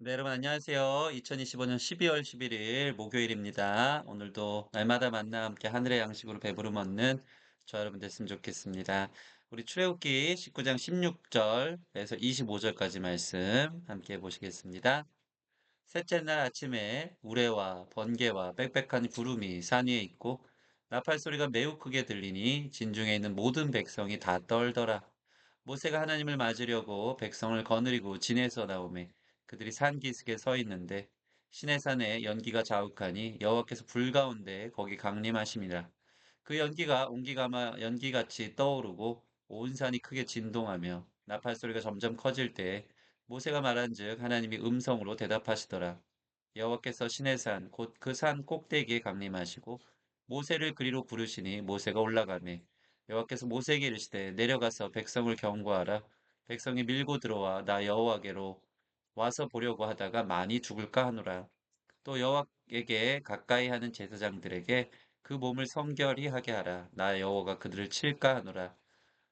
네, 여러분 안녕하세요. 2025년 12월 11일 목요일입니다. 오늘도 날마다 만나 함께 하늘의 양식으로 배부름 얻는 저 여러분 됐으면 좋겠습니다. 우리 출애굽기 19장 16절에서 25절까지 말씀 함께 보시겠습니다. 셋째 날 아침에 우레와 번개와 빽빽한 구름이 산 위에 있고 나팔 소리가 매우 크게 들리니 진중에 있는 모든 백성이 다 떨더라. 모세가 하나님을 맞으려고 백성을 거느리고 진에서 나오매 그들이 산 기슭에 서 있는데 시내산에 연기가 자욱하니 여호와께서 불 가운데 거기 강림하심이라. 그 연기가 온기가마 연기같이 떠오르고 온 산이 크게 진동하며 나팔 소리가 점점 커질 때 모세가 말한즉 하나님이 음성으로 대답하시더라. 여호와께서 시내산 곧 그 산 꼭대기에 강림하시고 모세를 그리로 부르시니 모세가 올라가매 여호와께서 모세에게 이르시되 내려가서 백성을 경고하라. 백성이 밀고 들어와 나 여호와께로 와서 보려고 하다가 많이 죽을까 하노라. 또 여호와에게 가까이 하는 제사장들에게 그 몸을 성결히 하게 하라. 나 여호와가 그들을 칠까 하노라.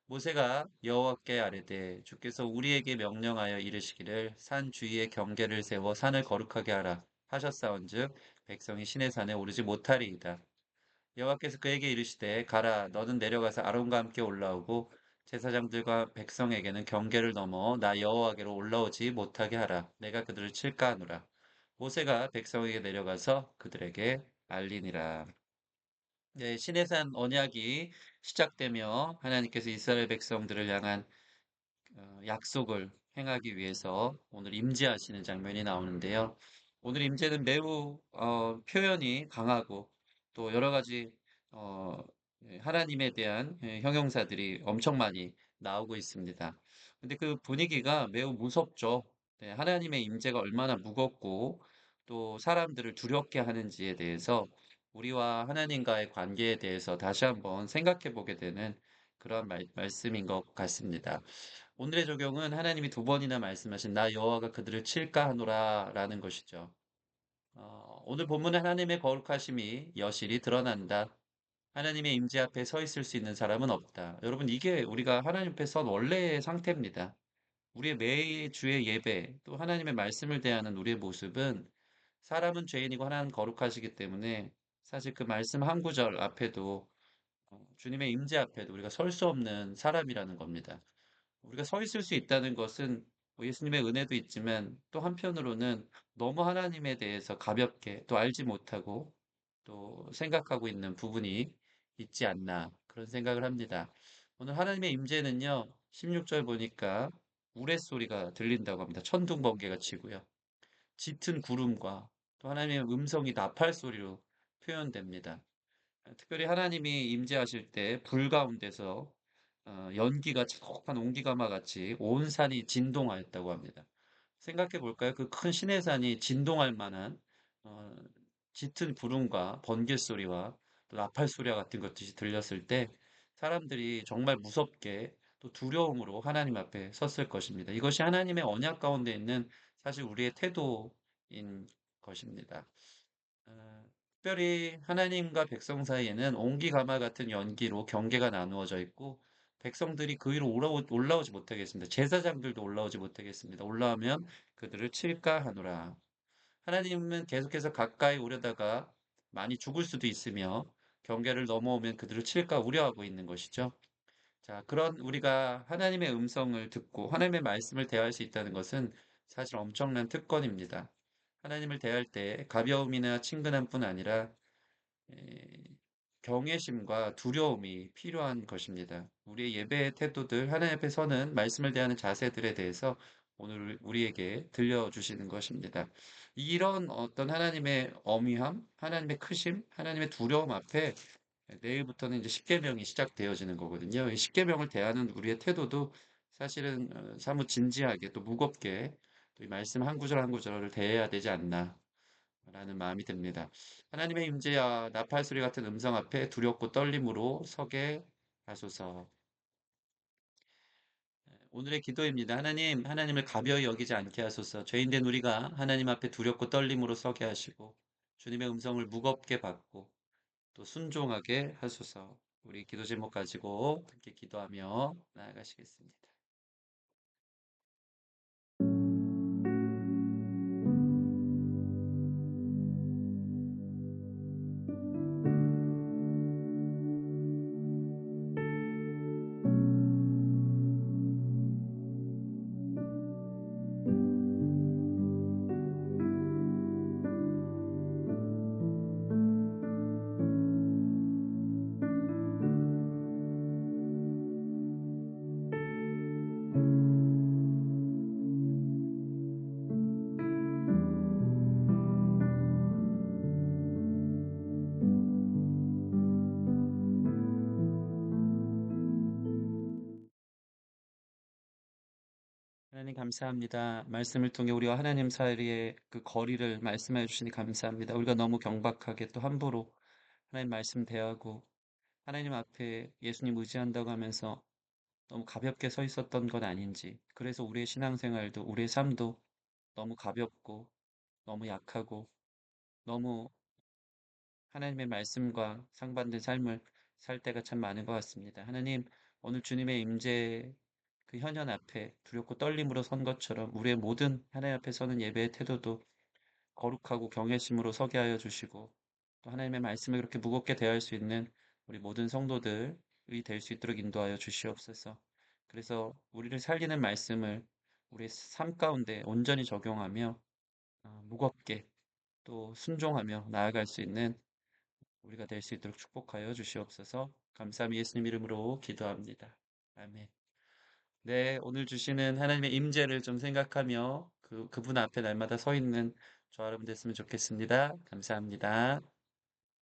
모세가 여호와께 아뢰되 주께서 우리에게 명령하여 이르시기를 산 주위에 경계를 세워 산을 거룩하게 하라 하셨사온즉 백성이 시내 산에 오르지 못하리이다. 여호와께서 그에게 이르시되 가라 너는 내려가서 아론과 함께 올라오고 제사장들과 백성에게는 경계를 넘어 나 여호와께로 올라오지 못하게 하라. 내가 그들을 칠까 하노라. 모세가 백성에게 내려가서 그들에게 알리니라. 네, 시내산 언약이 시작되며 하나님께서 이스라엘 백성들을 향한 약속을 행하기 위해서 오늘 임재하시는 장면이 나오는데요. 오늘 임재는 매우 표현이 강하고 또 여러 가지 어, 하나님에 대한 형용사들이 엄청 많이 나오고 있습니다. 근데 그 분위기가 매우 무섭죠. 네, 하나님의 임재가 얼마나 무겁고 또 사람들을 두렵게 하는지에 대해서 우리와 하나님과의 관계에 대해서 다시 한번 생각해 보게 되는 그런 말씀인 것 같습니다. 오늘의 적용은 하나님이 두 번이나 말씀하신 나 여호와가 그들을 칠까 하노라 라는 것이죠. 오늘 본문은 하나님의 거룩하심이 여실히 드러난다. 하나님의 임재 앞에 서 있을 수 있는 사람은 없다. 여러분, 이게 우리가 하나님 앞에 선 원래의 상태입니다. 우리의 매주의 예배, 또 하나님의 말씀을 대하는 우리의 모습은 사람은 죄인이고 하나님은 거룩하시기 때문에 사실 그 말씀 한 구절 앞에도 주님의 임재 앞에도 우리가 설 수 없는 사람이라는 겁니다. 우리가 서 있을 수 있다는 것은 뭐 예수님의 은혜도 있지만 또 한편으로는 너무 하나님에 대해서 가볍게 또 알지 못하고 또 생각하고 있는 부분이 있지 않나 그런 생각을 합니다. 오늘 하나님의 임재는요, 16절 보니까 우레소리가 들린다고 합니다. 천둥번개가 치고요. 짙은 구름과 또 하나님의 음성이 나팔 소리로 표현됩니다. 특별히 하나님이 임재하실 때 불 가운데서 연기가 자욱한 온기가마 같이 온 산이 진동하였다고 합니다. 생각해 볼까요? 그 큰 시내산이 진동할 만한 어, 짙은 구름과 번개 소리와 또 나팔 소리와 같은 것들이 들렸을 때 사람들이 정말 무섭게 또 두려움으로 하나님 앞에 섰을 것입니다. 이것이 하나님의 언약 가운데 있는 사실 우리의 태도인 것입니다. 어, 특별히 하나님과 백성 사이에는 온기가마 같은 연기로 경계가 나누어져 있고 백성들이 그 위로 올라오지 못하겠습니다. 제사장들도 올라오지 못하겠습니다. 올라오면 그들을 칠까 하노라. 하나님은 계속해서 가까이 오려다가 많이 죽을 수도 있으며 경계를 넘어오면 그들을 칠까 우려하고 있는 것이죠. 자, 그런 우리가 하나님의 음성을 듣고 하나님의 말씀을 대할 수 있다는 것은 사실 엄청난 특권입니다. 하나님을 대할 때 가벼움이나 친근함뿐 아니라 에, 경외심과 두려움이 필요한 것입니다. 우리의 예배의 태도들, 하나님 앞에 서는 말씀을 대하는 자세들에 대해서 오늘 우리에게 들려주시는 것입니다. 이런 어떤 하나님의 어미함, 하나님의 크심, 하나님의 두려움 앞에 내일부터는 이제 십계명이 시작되어지는 거거든요. 이 십계명을 대하는 우리의 태도도 사실은 사뭇 진지하게 또 무겁게 또 이 말씀 한 구절 한 구절을 대해야 되지 않나 라는 마음이 듭니다. 하나님의 임재와 나팔 소리 같은 음성 앞에 두렵고 떨림으로 서게 하소서. 오늘의 기도입니다. 하나님, 하나님을 가벼이 여기지 않게 하소서. 죄인된 우리가 하나님 앞에 두렵고 떨림으로 서게 하시고 주님의 음성을 무겁게 받고 또 순종하게 하소서. 우리 기도 제목 가지고 함께 기도하며 나아가시겠습니다. 감사합니다. 말씀을 통해 우리와 하나님 사이의 그 거리를 말씀해 주시니 감사합니다. 우리가 너무 경박하게 또 함부로 하나님 말씀 대하고 하나님 앞에 예수님 의지한다고 하면서 너무 가볍게 서 있었던 건 아닌지, 그래서 우리의 신앙생활도 우리의 삶도 너무 가볍고 너무 약하고 너무 하나님의 말씀과 상반된 삶을 살 때가 참 많은 것 같습니다. 하나님, 오늘 주님의 임재 그 현현 앞에 두렵고 떨림으로 선 것처럼 우리의 모든 하나님 앞에 서는 예배의 태도도 거룩하고 경외심으로 서게 하여 주시고, 또 하나님의 말씀을 그렇게 무겁게 대할 수 있는 우리 모든 성도들이 될 수 있도록 인도하여 주시옵소서. 그래서 우리를 살리는 말씀을 우리의 삶 가운데 온전히 적용하며 무겁게 또 순종하며 나아갈 수 있는 우리가 될 수 있도록 축복하여 주시옵소서. 감사함이 예수님 이름으로 기도합니다. 아멘. 네, 오늘 주시는 하나님의 임재를 좀 생각하며 그분 앞에 날마다 서 있는 저 여러분 됐으면 좋겠습니다. 감사합니다.